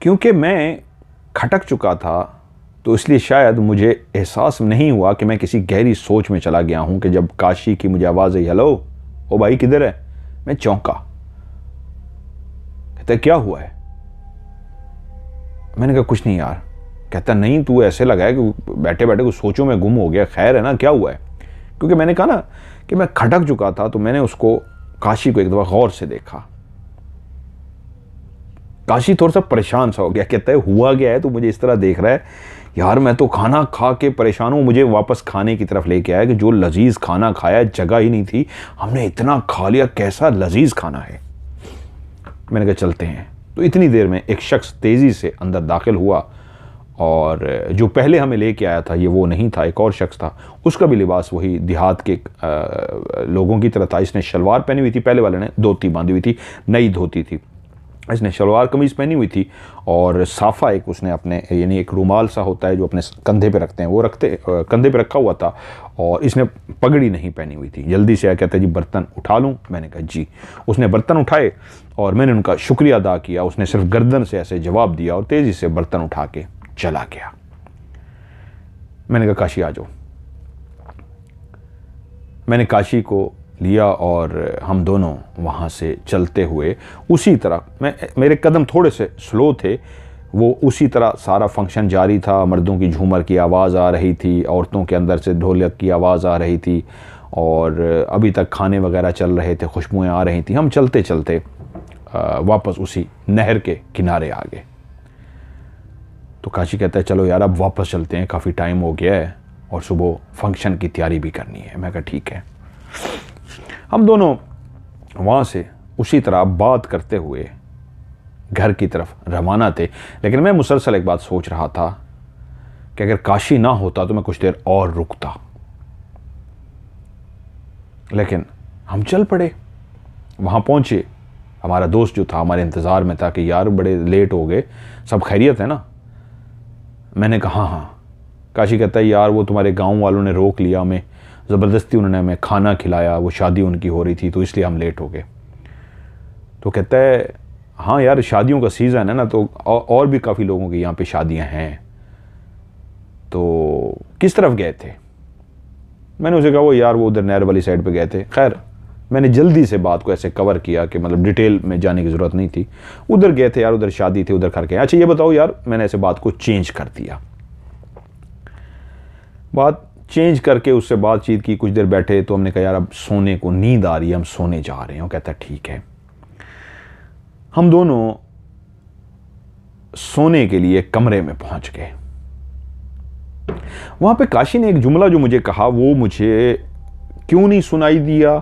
क्योंकि मैं खटक चुका था तो इसलिए शायद मुझे एहसास नहीं हुआ कि मैं किसी गहरी सोच में चला गया हूं कि जब काशी की मुझे आवाज़ आई, हेलो ओ भाई किधर है, मैं चौंका। कहता क्या हुआ है? मैंने कहा कुछ नहीं यार। कहता नहीं, तू ऐसे लगा है कि बैठे बैठे कुछ सोचों में गुम हो गया, खैर है ना, क्या हुआ है? क्योंकि मैंने कहा ना कि मैं खटक चुका था, तो मैंने उसको काशी को एक दफ़ा गौर से देखा। काशी थोड़ा सा परेशान सा हो गया। कहता है हुआ क्या है, तो मुझे इस तरह देख रहा है? यार मैं तो खाना खा के परेशान हूँ, मुझे वापस खाने की तरफ लेके आया कि जो लजीज खाना खाया, जगह ही नहीं थी, हमने इतना खा लिया, कैसा लजीज खाना है। मैंने कहा चलते हैं। तो इतनी देर में एक शख्स तेज़ी से अंदर दाखिल हुआ और जो पहले हमें लेके आया था ये वो नहीं था, एक और शख्स था। उसका भी लिबास वही देहात के लोगों की तरह था। इसने शलवार पहनी हुई थी, पहले वाले ने धोती बांधी हुई थी, नई धोती थी। इसने शलवार कमीज़ पहनी हुई थी और साफ़ा एक उसने अपने, यानी एक रुमाल सा होता है जो अपने कंधे पे रखते हैं, वो कंधे पे रखा हुआ था। और इसने पगड़ी नहीं पहनी हुई थी। जल्दी से आया, कहता जी बर्तन उठा लूँ? मैंने कहा जी। उसने बर्तन उठाए और मैंने उनका शुक्रिया अदा किया। उसने सिर्फ गर्दन से ऐसे जवाब दिया और तेज़ी से बर्तन उठा के चला गया। मैंने कहा काशी आ जाओ। मैंने काशी को लिया और हम दोनों वहाँ से चलते हुए उसी तरह, मेरे कदम थोड़े से स्लो थे, वो उसी तरह सारा फंक्शन जारी था। मर्दों की झूमर की आवाज़ आ रही थी, औरतों के अंदर से ढोलक की आवाज़ आ रही थी और अभी तक खाने वगैरह चल रहे थे, खुशबुएँ आ रही थी। हम चलते चलते वापस उसी नहर के किनारे आ गए। तो काशी कहता है चलो यार अब वापस चलते हैं, काफ़ी टाइम हो गया है और सुबह फंक्शन की तैयारी भी करनी है। मैं कहा ठीक है। हम दोनों वहाँ से उसी तरह बात करते हुए घर की तरफ रवाना थे। लेकिन मैं मुसलसल एक बात सोच रहा था कि अगर काशी ना होता तो मैं कुछ देर और रुकता। लेकिन हम चल पड़े, वहाँ पहुँचे। हमारा दोस्त जो था हमारे इंतज़ार में था कि यार बड़े लेट हो गए, सब खैरियत है ना? मैंने कहा हाँ। काशी कहता है यार वो तुम्हारे गांव वालों ने रोक लिया हमें, ज़बरदस्ती उन्होंने हमें खाना खिलाया, वो शादी उनकी हो रही थी तो इसलिए हम लेट हो गए। तो कहता है हाँ यार शादियों का सीज़न है ना, तो और भी काफ़ी लोगों की यहाँ पे शादियाँ हैं, तो किस तरफ गए थे? मैंने उसे कहा वो यार वो उधर नहर वाली साइड पे गए थे। खैर मैंने जल्दी से बात को ऐसे कवर किया कि मतलब डिटेल में जाने की ज़रूरत नहीं थी। उधर गए थे यार, उधर शादी थी, उधर करके। अच्छा ये बताओ यार, मैंने ऐसे बात को चेंज कर दिया। बात चेंज करके उससे बातचीत की, कुछ देर बैठे तो हमने कहा यार अब सोने को, नींद आ रही है, हम सोने जा रहे हैं। वो कहता ठीक है। हम दोनों सोने के लिए कमरे में पहुंच गए। वहां पे काशी ने एक जुमला जो मुझे कहा वो मुझे क्यों नहीं सुनाई दिया।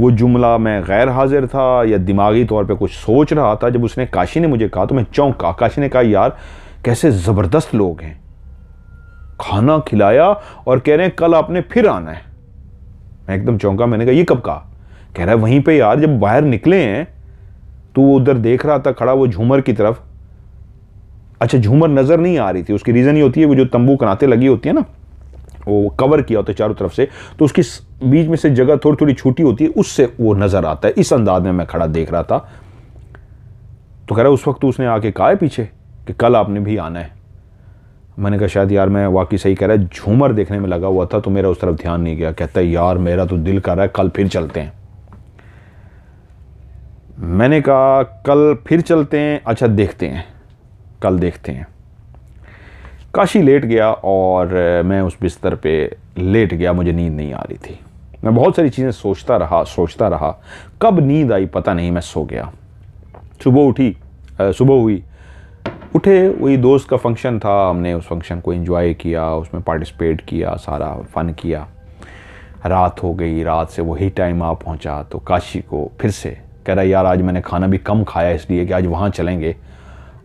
वो जुमला मैं गैर हाजिर था या दिमागी तौर पे कुछ सोच रहा था। जब उसने काशी ने मुझे कहा तो मैं चौंका। काशी ने कहा यार कैसे ज़बरदस्त लोग हैं, खाना खिलाया और कह रहे हैं कल आपने फिर आना है। मैं एकदम चौंका। मैंने कहा ये कब कहा? कह रहा है वहीं पे यार, जब बाहर निकले हैं तो वो उधर देख रहा था खड़ा, वो झूमर की तरफ। अच्छा झूमर नजर नहीं आ रही थी, उसकी रीजन ये होती है वो जो तंबू कनाते लगी होती है ना, वो कवर किया होता है चारों तरफ से, तो उसकी बीच में से जगह थोड़ी थोड़ी छूटी होती है, उससे वो नजर आता है। इस अंदाज में मैं खड़ा देख रहा था। तो कह रहा उस वक्त उसने आके कहा है पीछे कि कल आपने भी आना है। मैंने कहा शायद यार मैं वाकई सही कह रहा है, झूमर देखने में लगा हुआ था तो मेरा उस तरफ ध्यान नहीं गया। कहता है यार मेरा तो दिल कर रहा है कल फिर चलते हैं। मैंने कहा कल फिर चलते हैं, अच्छा देखते हैं, कल देखते हैं। काशी लेट गया और मैं उस बिस्तर पे लेट गया। मुझे नींद नहीं आ रही थी। मैं बहुत सारी चीज़ें सोचता रहा। कब नींद आई पता नहीं, मैं सो गया। सुबह हुई, उठे, वही दोस्त का फंक्शन था, हमने उस फंक्शन को एंजॉय किया, उसमें पार्टिसिपेट किया, सारा फन किया। रात हो गई, रात से वही टाइम आ पहुंचा तो काशी को फिर से कह रहा यार आज मैंने खाना भी कम खाया इसलिए कि आज वहाँ चलेंगे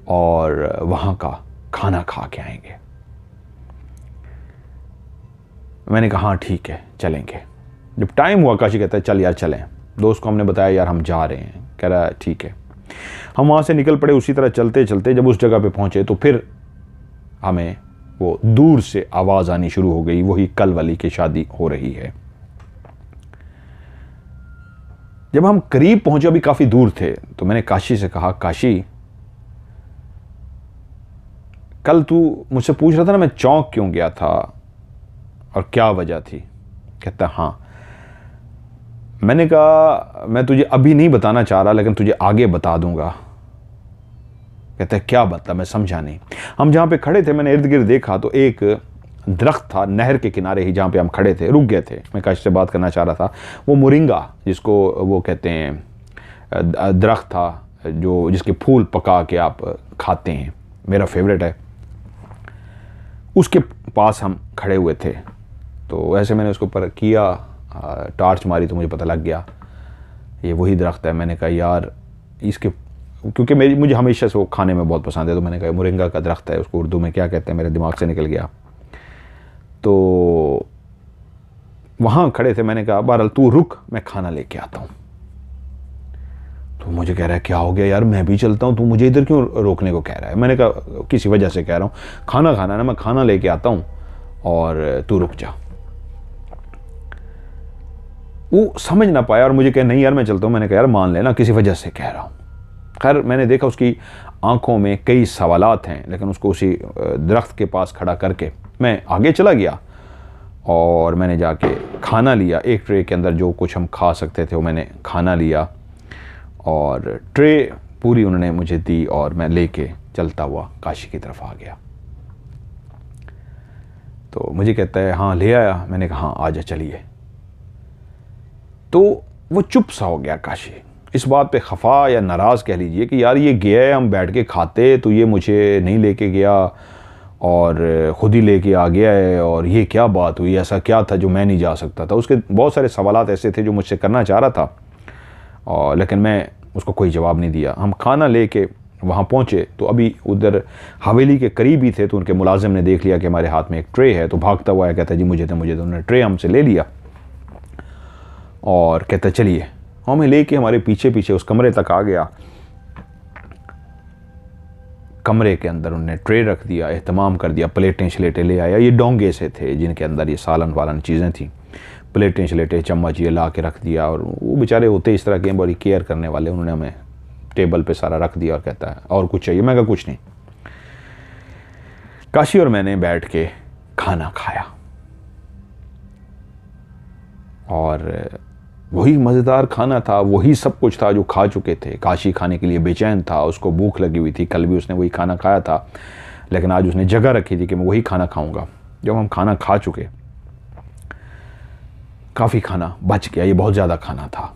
और वहाँ का खाना खा के आएंगे। मैंने कहा हाँ ठीक है चलेंगे। जब टाइम हुआ काशी कहता है चल यार चलें। दोस्त को हमने बताया यार हम जा रहे हैं। कह रहा है ठीक है। हम वहाँ से निकल पड़े। उसी तरह चलते चलते जब उस जगह पे पहुँचे तो फिर हमें वो दूर से आवाज़ आनी शुरू हो गई, वही कल वाली की शादी हो रही है। जब हम करीब पहुँचे, अभी काफ़ी दूर थे, तो मैंने काशी से कहा काशी कल तू मुझसे पूछ रहा था ना मैं चौंक क्यों गया था और क्या वजह थी। कहता हाँ। मैंने कहा मैं तुझे अभी नहीं बताना चाह रहा लेकिन तुझे आगे बता दूंगा। कहता है क्या बता, मैं समझा नहीं। हम जहाँ पे खड़े थे मैंने इर्द गिर्द देखा तो एक दरख्त था नहर के किनारे ही जहाँ पे हम खड़े थे, रुक गए थे। मैं काश से बात करना चाह रहा था। वो मोरिंगा जिसको वो कहते हैं दरख्त था जो जिसके फूल पका के आप खाते हैं, मेरा फेवरेट है, उसके पास हम खड़े हुए थे। तो ऐसे मैंने उसके ऊपर किया, टार्च मारी तो मुझे पता लग गया ये वही दरख्त है। मैंने कहा यार इसके, क्योंकि मुझे हमेशा से वो खाने में बहुत पसंद है, तो मैंने कहा मोरिंगा का दरख्त है, उसको उर्दू में क्या कहते हैं मेरे दिमाग से निकल गया। तो वहाँ खड़े थे, मैंने कहा बहरहाल तू रुक मैं खाना लेके आता हूँ। तो मुझे कह रहा है क्या हो गया यार, मैं भी चलता हूँ, तू मुझे इधर क्यों रोकने को कह रहा है। मैंने कहा किसी वजह से कह रहा हूँ, खाना खाना ना, मैं खाना लेके आता हूँ और तू रुक जा। वो समझ ना पाया और मुझे कहा नहीं यार मैं चलता हूँ। मैंने कहा यार मान लेना किसी वजह से कह रहा हूँ। खैर मैंने देखा उसकी आंखों में कई सवालात हैं, लेकिन उसको उसी दरख्त के पास खड़ा करके मैं आगे चला गया और मैंने जाके खाना लिया। एक ट्रे के अंदर जो कुछ हम खा सकते थे वो मैंने खाना लिया और ट्रे पूरी उन्होंने मुझे दी और मैं लेके चलता हुआ काशी की तरफ आ गया। तो मुझे कहता है हाँ ले आया। मैंने कहा हाँ आजा चलिए। तो वो चुप सा हो गया काशी, इस बात पे खफा या नाराज़ कह लीजिए कि यार ये गया है हम बैठ के खाते तो ये मुझे नहीं लेके गया और ख़ुद ही लेके आ गया है, और ये क्या बात हुई, ऐसा क्या था जो मैं नहीं जा सकता था। उसके बहुत सारे सवालात ऐसे थे जो मुझसे करना चाह रहा था और लेकिन मैं उसको कोई जवाब नहीं दिया। हम खाना लेके वहाँ पहुँचे तो अभी उधर हवेली के करीब ही थे, तो उनके मुलाजिम ने देख लिया कि हमारे हाथ में एक ट्रे है, तो भागता हुआ है, कहता जी मुझे तो उन्होंने ट्रे हमसे ले लिया और कहता चलिए। हमें लेके हमारे पीछे पीछे उस कमरे तक आ गया। कमरे के अंदर उन्होंने ट्रे रख दिया, एहतमाम कर दिया, प्लेटें शलेटें ले आया। ये डोंगे से थे जिनके अंदर ये सालन वालन चीज़ें थी, प्लेटें शलेटें चम्मच ये ला के रख दिया। और वो बेचारे होते इस तरह के बड़ी केयर करने वाले, उन्होंने हमें टेबल पे सारा रख दिया और कहता है और कुछ चाहिए। मैं कहा कुछ नहीं। काशी और मैंने बैठ के खाना खाया और वही मज़ेदार खाना था, वही सब कुछ था जो खा चुके थे। काशी खाने के लिए बेचैन था, उसको भूख लगी हुई थी, कल भी उसने वही खाना खाया था, लेकिन आज उसने जगह रखी थी कि मैं वही खाना खाऊंगा। जब हम खाना खा चुके, काफ़ी खाना बच गया, ये बहुत ज़्यादा खाना था,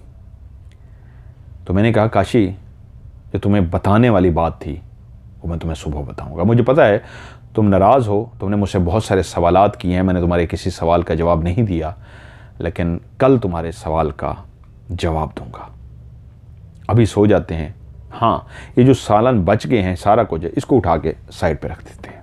तो मैंने कहा काशी जो तुम्हें बताने वाली बात थी वो मैं तुम्हें सुबह बताऊंगा। मुझे पता है तुम नाराज़ हो, तुमने मुझसे बहुत सारे सवालात किए हैं, मैंने तुम्हारे किसी सवाल का जवाब नहीं दिया, लेकिन कल तुम्हारे सवाल का जवाब दूंगा। अभी सो जाते हैं। हाँ ये जो सालन बच गए हैं सारा कुछ इसको उठा के साइड पे रख देते हैं।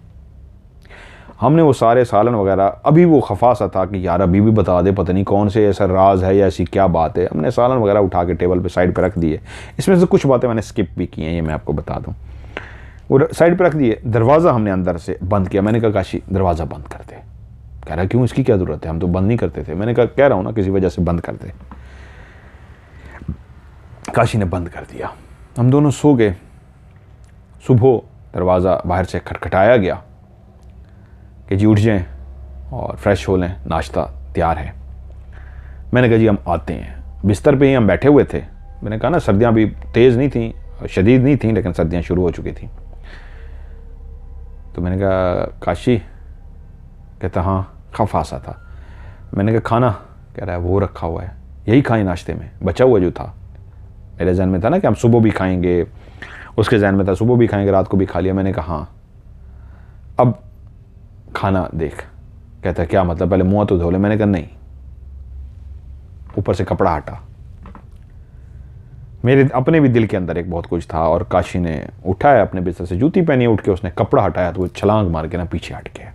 हमने वो सारे सालन वगैरह, अभी वो खफा सा था कि यार अभी भी बता दे, पता नहीं कौन से ऐसा राज है या ऐसी क्या बात है। हमने सालन वगैरह उठा के टेबल पे साइड पे रख दिए। इसमें से कुछ बातें मैंने स्किप भी की हैं, ये मैं आपको बता दूं। वो साइड पे रख दिए। दरवाज़ा हमने अंदर से बंद किया। मैंने कहा काशी दरवाज़ा बंद कर दे। कह रहा क्यों, इसकी क्या ज़रूरत है, हम तो बंद नहीं करते थे। मैंने कहा कह रहा हूँ ना किसी वजह से बंद कर दे। काशी ने बंद कर दिया। हम दोनों सो गए। सुबह दरवाज़ा बाहर से खटखटाया गया कि जी उठ जाएं और फ्रेश हो लें, नाश्ता तैयार है। मैंने कहा जी हम आते हैं। बिस्तर पे ही हम बैठे हुए थे। मैंने कहा ना सर्दियाँ भी तेज़ नहीं थी, शदीद नहीं थी, लेकिन सर्दियाँ शुरू हो चुकी थी। तो मैंने कहा काशी, कहता हाँ खफा सा था। मैंने कहा खाना, कह रहा है वो रखा हुआ है, यही खाएं नाश्ते में, बचा हुआ जो था। मेरे जहन में था ना कि हम सुबह भी खाएंगे, उसके जहन में था सुबह भी खाएंगे, रात को भी खा लिया। मैंने कहा हाँ अब खाना देख। कहता है क्या मतलब, पहले मुँह तो धो ले। मैंने कहा नहीं। ऊपर से कपड़ा हटा। मेरे अपने भी दिल के अंदर एक बहुत कुछ था और काशी ने उठाया अपने बिस्तर से, जूती पहनी, उठ के उसने कपड़ा हटाया तो वो छलांग मार के ना पीछे हट गया।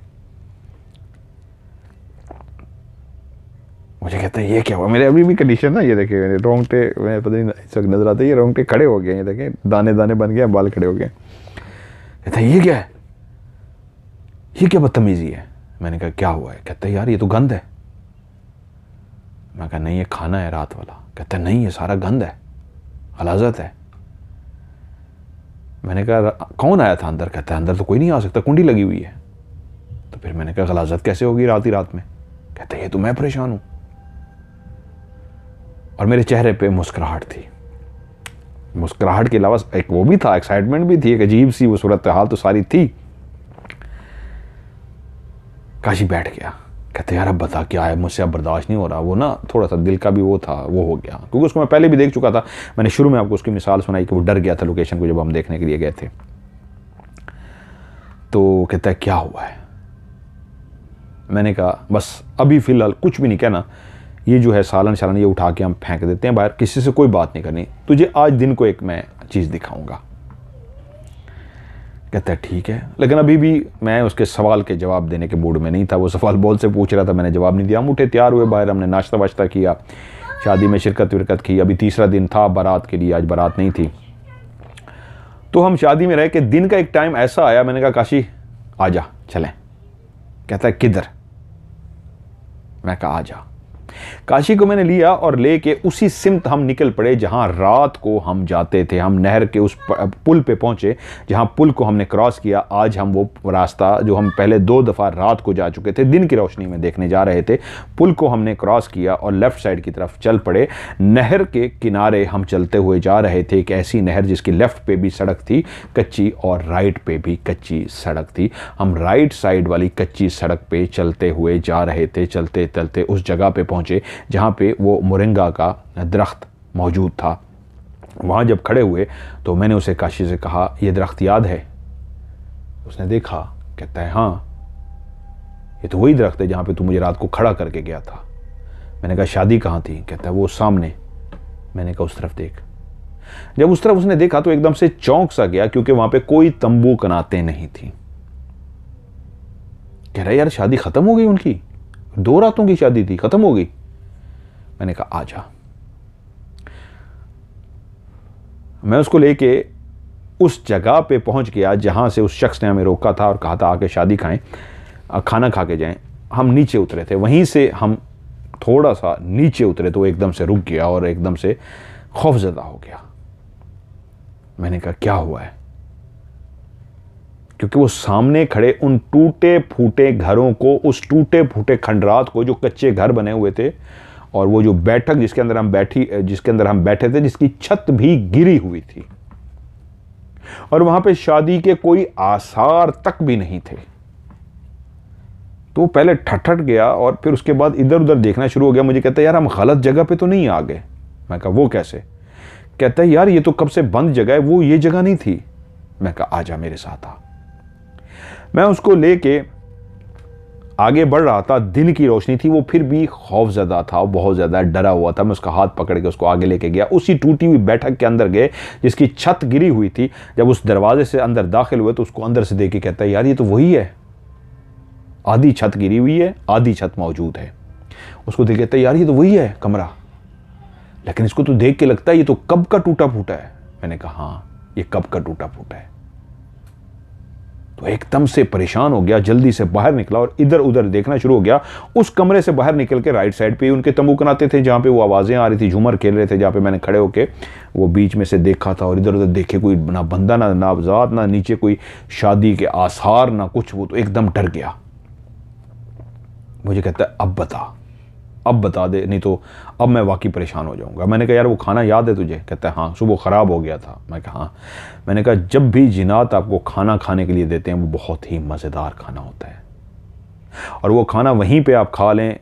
मुझे कहता है ये क्या हुआ। मेरे अभी भी कंडीशन ना, ये देखिए मेरे रोंगटे, मैं पता नहीं इस वक्त नजर आता है, ये रोंगटे खड़े हो गए, ये देखें दाने दाने बन गए, बाल खड़े हो गए। कहता है ये क्या है, ये क्या बदतमीजी है। मैंने कहा क्या हुआ है। कहता है यार ये तो गंद है। मैं कहा नहीं ये खाना है रात वाला। कहता है नहीं ये सारा गंद है, हलाजत है। मैंने कहा कौन आया था अंदर? कहता है अंदर तो कोई नहीं आ सकता, कुंडी लगी हुई है। तो फिर मैंने कहा गलाजत कैसे होगी रात ही रात में? कहता है ये तो मैं परेशान हूं। और मेरे चेहरे पे मुस्कुराहट थी। मुस्कुराहट के अलावा एक वो भी था, एक्साइटमेंट भी थी, एक अजीब सी वो सूरत हाल तो सारी थी। काशी बैठ गया। कहते यार अब बता क्या है, मुझसे अब बर्दाश्त नहीं हो रहा। वो ना थोड़ा सा दिल का भी वो था, वो हो गया, क्योंकि उसको मैं पहले भी देख चुका था। मैंने शुरू में आपको उसकी मिसाल सुनाई कि वो डर गया था लोकेशन को जब हम देखने के लिए गए थे। तो कहता है क्या हुआ है? मैंने कहा बस अभी फ़िलहाल कुछ भी नहीं कहना, ये जो है सालन शालन ये उठा के हम फेंक देते हैं बाहर, किसी से कोई बात नहीं करनी, तुझे आज दिन को एक मैं चीज़ दिखाऊंगा। कहता है ठीक है, लेकिन अभी भी मैं उसके सवाल के जवाब देने के मूड में नहीं था। वो सवाल बोल से पूछ रहा था, मैंने जवाब नहीं दिया। हम उठे, तैयार हुए बाहर, हमने नाश्ता वाश्ता किया, शादी में शिरकत विरकत की। अभी तीसरा दिन था बारात के लिए, आज बारात नहीं थी। तो हम शादी में रह के दिन का एक टाइम ऐसा आया, मैंने कहा काशी आजा चलें। कहता है किधर? मैं कहा आजा। काशी को मैंने लिया और लेके उसी सिमत हम निकल पड़े जहां रात को हम जाते थे। हम नहर के उस पुल पे पहुंचे जहां पुल को हमने क्रॉस किया। आज हम वो रास्ता जो हम पहले 2 दफ़ा रात को जा चुके थे, दिन की रोशनी में देखने जा रहे थे, पुल को हमने क्रॉस किया और लेफ्ट साइड की तरफ चल पड़े। नहर के किनारे हम चलते हुए जा रहे थे, एक ऐसी नहर जिसकी लेफ्ट पे भी सड़क थी कच्ची और राइट पे भी कच्ची सड़क थी। हम राइट साइड वाली कच्ची सड़क पे चलते हुए जा रहे थे। चलते चलते उस जगह पे पहुंचे जहां पे वो मोरिंगा का दरख्त मौजूद था। वहां जब खड़े हुए तो मैंने उसे काशी से कहा यह दरख्त याद है? उसने देखा, कहता है हाँ ये तो वही दरख्त है जहां पे तू मुझे रात को खड़ा करके गया था। मैंने कहा शादी कहाँ थी? कहता है वो सामने। मैंने कहा उस तरफ देख। जब उस तरफ उसने देखा तो एकदम से चौंक सा गया, क्योंकि वहां पे कोई तंबू कनाते नहीं थी। कह रहा यार शादी खत्म हो गई उनकी, 2 रातों की शादी थी, खत्म हो गई। मैंने कहा आजा। मैं उसको लेके उस जगह पे पहुंच गया जहां से उस शख्स ने हमें रोका था और कहा था आके शादी खाएं, खाना खा के जाएं। हम नीचे उतरे थे, वहीं से हम थोड़ा सा नीचे उतरे तो एकदम से रुक गया और एकदम से खौफजदा हो गया। मैंने कहा क्या हुआ है? क्योंकि वो सामने खड़े उन टूटे फूटे घरों को, उस टूटे फूटे खंडरात को, जो कच्चे घर बने हुए थे, और वो जो बैठक जिसके अंदर हम बैठे थे, जिसकी छत भी गिरी हुई थी, और वहां पे शादी के कोई आसार तक भी नहीं थे। तो पहले ठठठ गया और फिर उसके बाद इधर उधर देखना शुरू हो गया। मुझे कहता है यार हम गलत जगह पे तो नहीं आ गए? मैं कहा वो कैसे? कहता है यार ये तो कब से बंद जगह है, वो ये जगह नहीं थी। मैं कहा आजा मेरे साथ आ। मैं उसको लेके आगे बढ़ रहा था। दिन की रोशनी थी, वो फिर भी खौफजदा था, बहुत ज़्यादा डरा हुआ था। मैं उसका हाथ पकड़ के उसको आगे लेके गया, उसी टूटी हुई बैठक के अंदर गए जिसकी छत गिरी हुई थी। जब उस दरवाजे से अंदर दाखिल हुए तो उसको अंदर से देख के कहता है यार ये तो वही है, आधी छत गिरी हुई है, आधी छत मौजूद है। उसको देख कहता है यार ये तो वही है कमरा, लेकिन इसको तो देख के लगता है ये तो कब का टूटा फूटा है। मैंने कहा हाँ ये कब का टूटा फूटा है। तो एकदम से परेशान हो गया, जल्दी से बाहर निकला और इधर उधर देखना शुरू हो गया। उस कमरे से बाहर निकल के राइट साइड पे उनके तंबू कनाते थे, जहाँ पे वो आवाज़ें आ रही थी, झूमर खेल रहे थे, जहाँ पे मैंने खड़े होके वो बीच में से देखा था। और इधर उधर देखे, कोई ना बंदा ना नवजात, ना नीचे कोई शादी के आसार, ना कुछ। वो तो एकदम डर गया। मुझे कहता है अब बता दे, नहीं तो अब मैं वाकई परेशान हो जाऊंगा। मैंने कहा यार वो खाना याद है तुझे? कहता है हाँ सुबह ख़राब हो गया था। मैं कहा हाँ। मैंने कहा जब भी जिन्नात आपको खाना खाने के लिए देते हैं वो बहुत ही मज़ेदार खाना होता है, और वो खाना वहीं पे आप खा लें,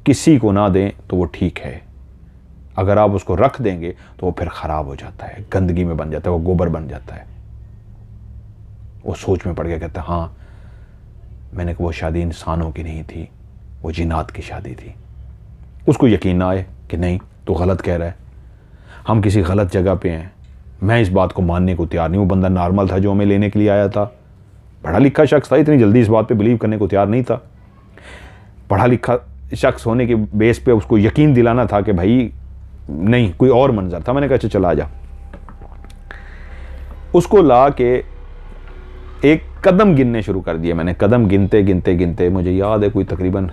किसी को ना दें तो वो ठीक है। अगर आप उसको रख देंगे तो वो फिर ख़राब हो जाता है, गंदगी में बन जाता है, वो गोबर बन जाता है। वो सोच में पड़ गया। कहता है हाँ। मैंने कहा वो शादी इंसानों की नहीं थी, वो जिन्नात की शादी थी। उसको यकीन ना आए कि नहीं तो गलत कह रहा है, हम किसी गलत जगह पे हैं। मैं इस बात को मानने को तैयार नहीं। वो बंदा नॉर्मल था जो हमें लेने के लिए आया था, पढ़ा लिखा शख्स था, इतनी जल्दी इस बात पे बिलीव करने को तैयार नहीं था। पढ़ा लिखा शख्स होने के बेस पे उसको यकीन दिलाना था कि भाई नहीं, कोई और मंजर था। मैंने कहा चला जा। उसको ला के एक कदम गिनने शुरू कर दिए मैंने। कदम गिनते गिनते गिनते मुझे याद है कोई तकरीबन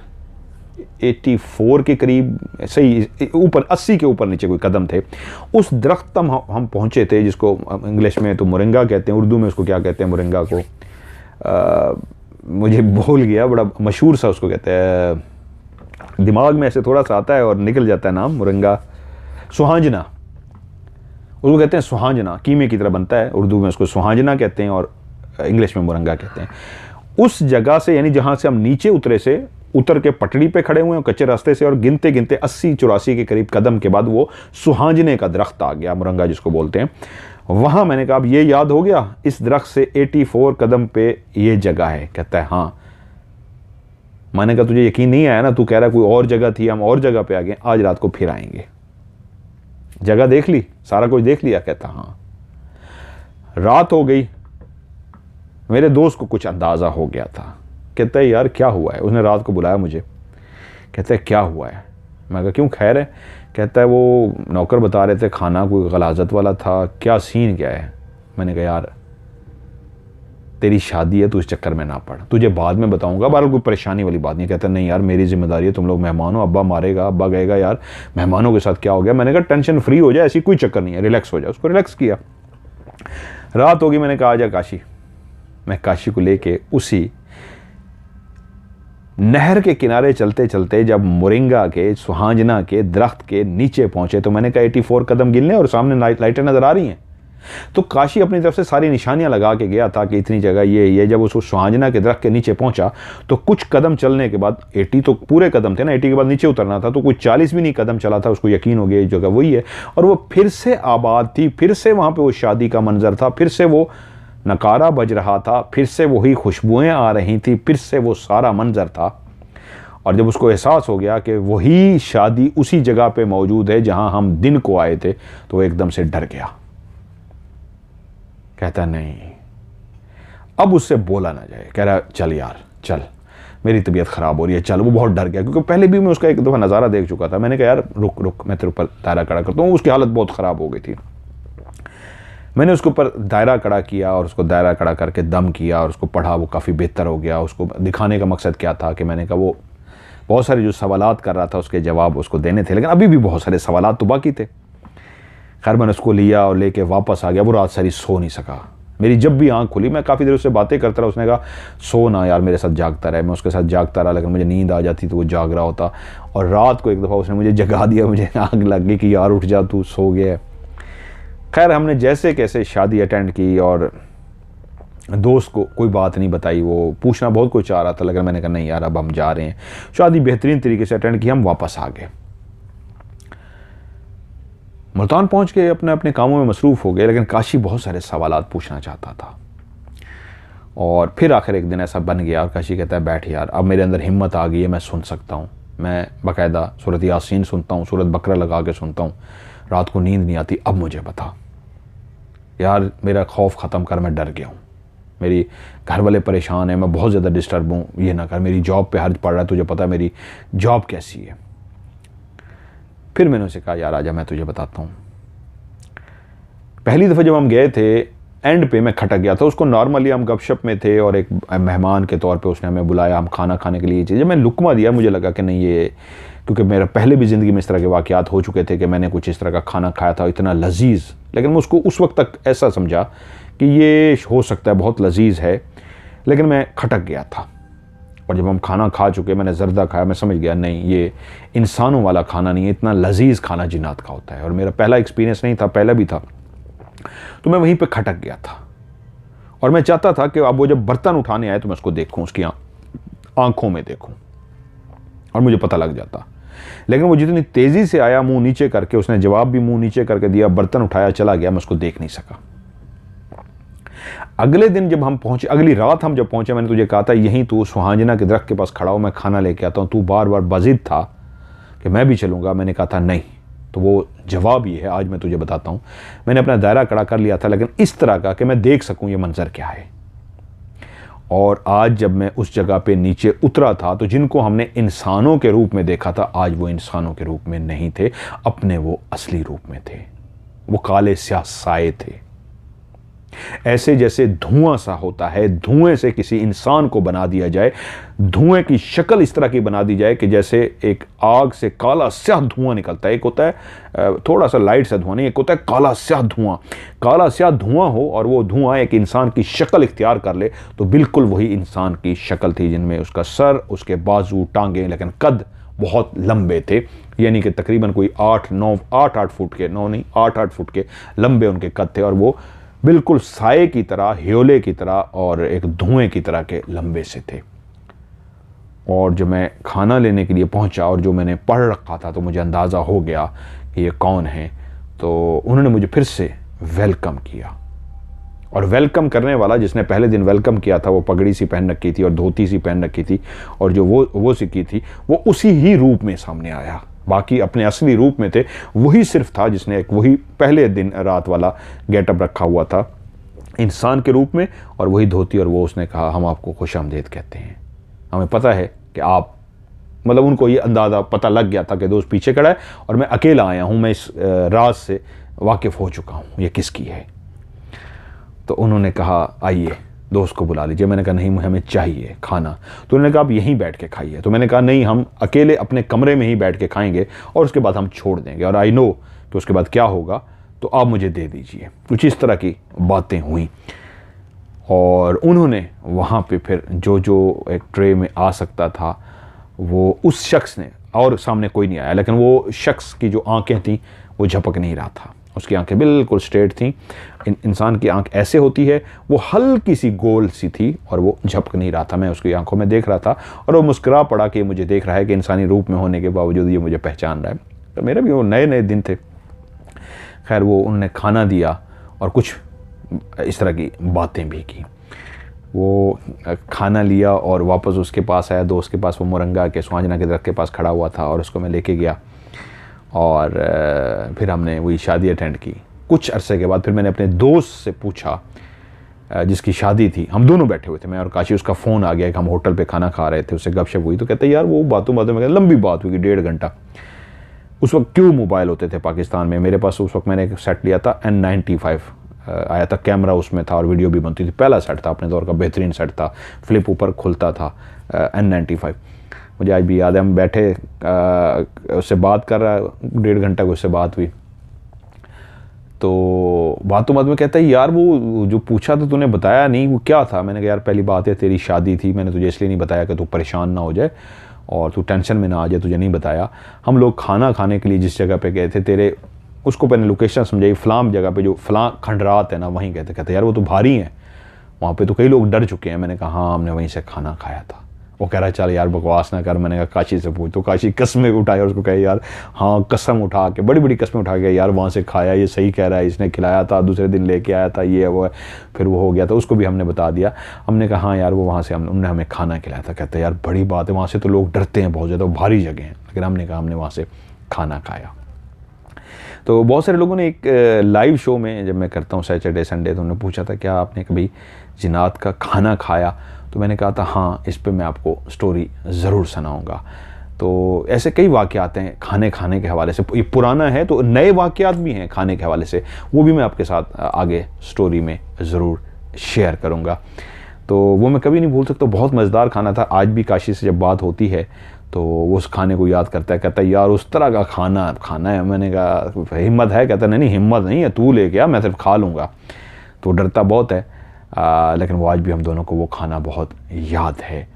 84 के करीब, सही ऊपर 80 के ऊपर नीचे कोई कदम थे। उस दरख्त तक हम पहुँचे थे, जिसको इंग्लिश में तो मोरिंगा कहते हैं, उर्दू में उसको क्या कहते हैं मोरिंगा को, मुझे भूल गया, बड़ा मशहूर सा उसको कहते हैं, दिमाग में ऐसे थोड़ा सा आता है और निकल जाता है नाम, मोरिंगा, सुहांजना, उसको कहते हैं सुहांजना, कीमे की तरह बनता है, उर्दू में उसको सुहांजना कहते हैं और इंग्लिश में मोरिंगा कहते हैं। उस जगह से, यानी जहाँ से हम नीचे उतर के पटड़ी पे खड़े हुए हैं कच्चे रास्ते से, और गिनते गिनते 80-84 के करीब कदम के बाद वो सुहांजने का दरख्त आ गया, मोरिंगा जिसको बोलते हैं। वहाँ मैंने कहा अब ये याद हो गया, इस दरख्त से 84 कदम पे ये जगह है। कहता है हाँ। मैंने कहा तुझे यकीन नहीं आया ना, तू कह रहा कोई और जगह थी, हम और जगह पे आ गए, आज रात को फिर आएंगे। जगह देख ली, सारा कुछ देख लिया? कहता हाँ। रात हो गई, मेरे दोस्त को कुछ अंदाज़ा हो गया था। कहता है यार क्या हुआ है? उसने रात को बुलाया मुझे, कहता है क्या हुआ है? मैं कहा क्यों, खैर है? कहता है वो नौकर बता रहे थे खाना कोई गलाजत वाला था, क्या सीन क्या है? मैंने कहा यार तेरी शादी है, तू इस चक्कर में ना पड़, तुझे बाद में बताऊंगा, बहरहाल कोई परेशानी वाली बात नहीं। कहता नहीं यार मेरी जिम्मेदारी है, तुम लोग मेहमान हो, अब्बा मारेगा, अब्बा कहेगा यार मेहमानों के साथ क्या हो गया। मैंने कहा टेंशन फ्री हो जाए, ऐसी कोई चक्कर नहीं है, रिलैक्स हो जाए। उसको रिलैक्स किया। रात होगी, मैंने कहा आजा काशी। मैं काशी को लेके उसी नहर के किनारे चलते चलते जब मोरिंगा के, सुहांजना के दरख्त के नीचे पहुंचे तो मैंने कहा 84 कदम गिनने और सामने लाइटें नजर आ रही हैं। तो काशी अपनी तरफ से सारी निशानियां लगा के गया था कि इतनी जगह ये। जब उस सुहांजना के दरख्त के नीचे पहुंचा तो कुछ कदम चलने के बाद, 80 तो पूरे कदम थे ना, 80 के बाद नीचे उतरना था, तो कोई 40 भी नहीं कदम चला था, उसको यकीन हो गया ये जगह वही है। और वो फिर से आबाद थी, फिर से वहां पर वो शादी का मंजर था, फिर से वो नकारा बज रहा था, फिर से वही खुशबुएं आ रही थी, फिर से वो सारा मंजर था। और जब उसको एहसास हो गया कि वही शादी उसी जगह पे मौजूद है जहां हम दिन को आए थे, तो वो एकदम से डर गया। कहता नहीं, अब उससे बोला ना जाए। कह रहा चल यार चल, मेरी तबीयत खराब हो रही है, चल। वो बहुत डर गया क्योंकि पहले भी मैं उसका एक दफ़ा नज़ारा देख चुका था। मैंने कहा यार रुक रुक, मैं तेरे ऊपर दायरा खड़ा करता हूँ। उसकी हालत बहुत ख़राब हो गई थी। मैंने उसके ऊपर दायरा खड़ा किया और उसको दायरा खड़ा करके दम किया और उसको पढ़ा, वो काफ़ी बेहतर हो गया। उसको दिखाने का मकसद क्या था कि मैंने कहा वो बहुत सारे जो सवालात कर रहा था उसके जवाब उसको देने थे, लेकिन अभी भी बहुत सारे सवालात तो बाकी थे। खैर मैंने उसको लिया और लेके वापस आ गया। वो रात सारी सो नहीं सका। मेरी जब भी आंख खुली, मैं काफ़ी देर उससे बातें करता रहा। उसने कहा सो ना यार, मेरे साथ जागता रहे। मैं उसके साथ जागता रहा, लेकिन मुझे नींद आ जाती तो वो जाग रहा होता। और रात को एक दफ़ा उसने मुझे जगा दिया, मुझे आग लग गई कि यार उठ जा, तू सो गया। खैर हमने जैसे कैसे शादी अटेंड की और दोस्त को कोई बात नहीं बताई। वो पूछना बहुत कुछ चाह रहा था, लेकिन मैंने कहा नहीं यार अब हम जा रहे हैं। शादी बेहतरीन तरीके से अटेंड की, हम वापस आ गए। मुल्तान पहुंच के अपने अपने कामों में मसरूफ़ हो गए, लेकिन काशी बहुत सारे सवालात पूछना चाहता था। और फिर आखिर एक दिन ऐसा बन गया और काशी कहता है बैठ यार, अब मेरे अंदर हिम्मत आ गई है, मैं सुन सकता हूँ। मैं बाकायदा सूरत यासीन सुनता हूँ, सूरत बकरा लगा के सुनता हूँ। रात को नींद नहीं आती, अब मुझे बता यार, मेरा खौफ ख़त्म कर, मैं डर गया हूँ। मेरी घर वाले परेशान हैं, मैं बहुत ज़्यादा डिस्टर्ब हूँ, ये ना कर। मेरी जॉब पे हर्ज पड़ रहा है, तुझे पता है मेरी जॉब कैसी है। फिर मैंने उसे कहा यार आजा, मैं तुझे बताता हूँ। पहली दफ़ा जब हम गए थे, एंड पे मैं खटक गया था। उसको नॉर्मली हम गपशप में थे और एक मेहमान के तौर पे उसने हमें बुलाया, हम खाना खाने के लिए। जब मैं लुकमा दिया, मुझे लगा कि नहीं ये, क्योंकि मेरा पहले भी ज़िंदगी में इस तरह के वाक़यात हो चुके थे कि मैंने कुछ इस तरह का खाना खाया था इतना लजीज़, लेकिन मैं उसको उस वक्त तक ऐसा समझा कि ये हो सकता है बहुत लजीज़ है, लेकिन मैं खटक गया था। और जब हम खाना खा चुके, मैंने ज़र्दा खाया, मैं समझ गया नहीं ये इंसानों वाला खाना नहीं है, इतना लजीज़ खाना जिन्नात का होता है। और मेरा पहला एक्सपीरियंस नहीं था, पहला भी था, तो मैं वहीं पे खटक गया था। और मैं चाहता था कि अब वो जब बर्तन उठाने आए तो मैं उसको देखूं, उसकी आंखों में देखूं, और मुझे पता लग जाता। लेकिन वो जितनी तेज़ी से आया, मुंह नीचे करके, उसने जवाब भी मुंह नीचे करके दिया, बर्तन उठाया, चला गया, मैं उसको देख नहीं सका। अगले दिन जब हम पहुंचे, अगली रात हम जब पहुंचे, मैंने तुझे कहा था यहीं तू सुहांजना के दरख्त के पास खड़ा हो, मैं खाना लेके आता हूं। तू बार बार बाजिद था कि मैं भी चलूंगा। मैंने कहा था नहीं। तो वो जवाब ये है, आज मैं तुझे बताता हूं। मैंने अपना दायरा खड़ा कर लिया था, लेकिन इस तरह का कि मैं देख सकूं ये मंजर क्या है। और आज जब मैं उस जगह पे नीचे उतरा था, तो जिनको हमने इंसानों के रूप में देखा था, आज वो इंसानों के रूप में नहीं थे, अपने वो असली रूप में थे। वो काले स्याह साए थे। ऐसे जैसे धुआं सा होता है, धुएं से किसी इंसान को बना दिया जाए, धुएं की शक्ल इस तरह की बना दी जाए कि जैसे एक आग से काला स्याह धुआं निकलता है। एक होता है थोड़ा सा लाइट सा धुआं, नहीं, एक होता है काला स्याह धुआं। काला स्याह धुआं हो और वो धुआं एक इंसान की शक्ल इख्तियार कर ले, तो बिल्कुल वही इंसान की शक्ल थी, जिनमें उसका सर, उसके बाजू, टांगें, लेकिन कद बहुत लंबे थे, यानी कि तकरीबन कोई 8 फुट के, 9 नहीं 8 फुट के लंबे उनके कद थे, और वो बिल्कुल साए की तरह, ह्योले की तरह और एक धुएं की तरह के लंबे से थे। और जब मैं खाना लेने के लिए पहुंचा और जो मैंने पढ़ रखा था, तो मुझे अंदाज़ा हो गया कि ये कौन है। तो उन्होंने मुझे फिर से वेलकम किया, और वेलकम करने वाला जिसने पहले दिन वेलकम किया था, वो पगड़ी सी पहन रखी थी और धोती सी पहन रखी थी, और जो वो सी की थी, वो उसी ही रूप में सामने आया। बाकी अपने असली रूप में थे, वही सिर्फ था जिसने एक वही पहले दिन रात वाला गेटअप रखा हुआ था इंसान के रूप में, और वही धोती, और वो उसने कहा, हम आपको खुशामदीद कहते हैं, हमें पता है कि आप, मतलब उनको ये अंदाज़ा पता लग गया था कि दोस्त पीछे खड़ा है और मैं अकेला आया हूँ, मैं इस राज से वाकिफ़ हो चुका हूँ, ये किसकी है। तो उन्होंने कहा, आइए दोस्त को बुला लीजिए। मैंने कहा, नहीं, हमें चाहिए खाना। तो उन्होंने कहा, आप यहीं बैठ के खाइए। तो मैंने कहा, नहीं, हम अकेले अपने कमरे में ही बैठ के खाएंगे और उसके बाद हम छोड़ देंगे, और आई नो कि उसके बाद क्या होगा, तो आप मुझे दे दीजिए। कुछ इस तरह की बातें हुई, और उन्होंने वहाँ पे फिर जो एक ट्रे में आ सकता था, वो उस शख्स ने, और सामने कोई नहीं आया, लेकिन वो शख्स की जो आंखें थीं वो झपक नहीं रहा था, उसकी आंखें बिल्कुल स्ट्रेट थीं। इंसान की आंख ऐसे होती है, वो हल्की सी गोल सी थी और वो झपक नहीं रहा था। मैं उसकी आंखों में देख रहा था और वो मुस्कुरा पड़ा कि मुझे देख रहा है कि इंसानी रूप में होने के बावजूद ये मुझे पहचान रहा है। तो मेरे भी वो नए नए दिन थे। खैर, वो उन्होंने खाना दिया और कुछ इस तरह की बातें भी की। वो खाना लिया और वापस उसके पास आया, दोस्त के पास, वो मोरंगा के सुहाजना के दरख्त के पास खड़ा हुआ था, और उसको मैं लेके गया, और फिर हमने वही शादी अटेंड की। कुछ अरसे के बाद फिर मैंने अपने दोस्त से पूछा, जिसकी शादी थी, हम दोनों बैठे हुए थे, मैं और काशी, उसका फ़ोन आ गया कि हम होटल पे खाना खा रहे थे, उससे गपशप हुई। तो कहते यार, वो बातों में लंबी बात हुई, 1.5 घंटा। उस वक्त क्यों मोबाइल होते थे पाकिस्तान में, मेरे पास उस वक्त मैंने एक सेट लिया था, N95 आया था, कैमरा उसमें था और वीडियो भी बनती थी। पहला सेट था, अपने दौर का बेहतरीन सेट था, फ्लिप ऊपर खुलता था, N95। मुझे आज भी याद है, हम बैठे, उससे बात कर रहा, 1.5 घंटा उससे बात हुई। तो बातों में कहता है, यार वो जो पूछा तो तूने बताया नहीं, वो क्या था। मैंने कहा, यार पहली बात है, तेरी शादी थी, मैंने तुझे इसलिए नहीं बताया कि तू परेशान ना हो जाए और तू टेंशन में ना आ जाए, तुझे नहीं बताया। हम लोग खाना खाने के लिए जिस जगह पे गए थे, तेरे उसको मैंने लोकेशन समझाई, फलां जगह पे, जो फलां खंडरात है ना, वहीं गए थे। कहते यार, वो तो भारी है, वहाँ पे तो कई लोग डर चुके हैं। मैंने कहा, हाँ, हमने वहीं से खाना खाया था। वो कह रहा है, चल यार बकवास ना कर। मैंने कहा, काशी से पूछ। तो काशी कसमें उठाए और उसको कहे, यार हाँ, कसम उठा के, बड़ी बड़ी कसमें उठा के, यार वहाँ से खाया, ये सही कह रहा है, इसने खिलाया था, दूसरे दिन लेके आया था, ये है वो है। फिर वो हो गया, तो उसको भी हमने बता दिया। हमने कहा, हाँ यार, वो वहाँ से उन्होंने हमें खाना खिलाया था। कहते हैं, यार बड़ी बात है, वहाँ से तो लोग डरते हैं बहुत ज़्यादा, भारी जगह है। लेकिन हमने कहा, हमने वहाँ से खाना खाया। तो बहुत सारे लोगों ने एक लाइव शो में, जब मैं करता हूँ सैटरडे संडे, तो उन्होंने पूछा था, क्या आपने कभी जिन्नात का खाना खाया। तो मैंने कहा था, हाँ, इस पे मैं आपको स्टोरी ज़रूर सुनाऊंगा। तो ऐसे कई वाक़यात हैं खाने के हवाले से। ये पुराना है तो नए वाक़यात भी हैं खाने के हवाले से, वो भी मैं आपके साथ आगे स्टोरी में ज़रूर शेयर करूँगा। तो वो मैं कभी नहीं भूल सकता, बहुत मज़ेदार खाना था। आज भी काशी से जब बात होती है तो वो उस खाने को याद करता है, कहता है, यार उस तरह का खाना है। मैंने कहा, हिम्मत है? कहता नहीं, हिम्मत नहीं है, तू लेके आ, मैं सिर्फ खा लूँगा। तो डरता बहुत है, लेकिन वो आज भी हम दोनों को वो खाना बहुत याद है।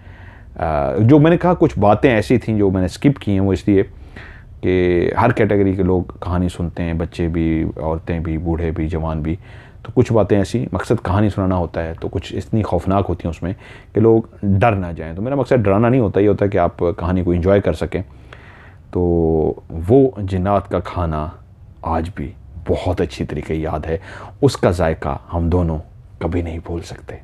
जो मैंने कहा, कुछ बातें ऐसी थीं जो मैंने स्किप की हैं, वो इसलिए कि हर कैटेगरी के लोग कहानी सुनते हैं, बच्चे भी, औरतें भी, बूढ़े भी, जवान भी। तो कुछ बातें ऐसी, मकसद कहानी सुनाना होता है, तो कुछ इतनी खौफनाक होती हैं उसमें कि लोग डर ना जाएं। तो मेरा मकसद डराना नहीं होता, ये होता है कि आप कहानी को एंजॉय कर सकें। तो वो जिन्नात का खाना आज भी बहुत अच्छी तरीके याद है, उसका जायका हम दोनों कभी नहीं भूल सकते।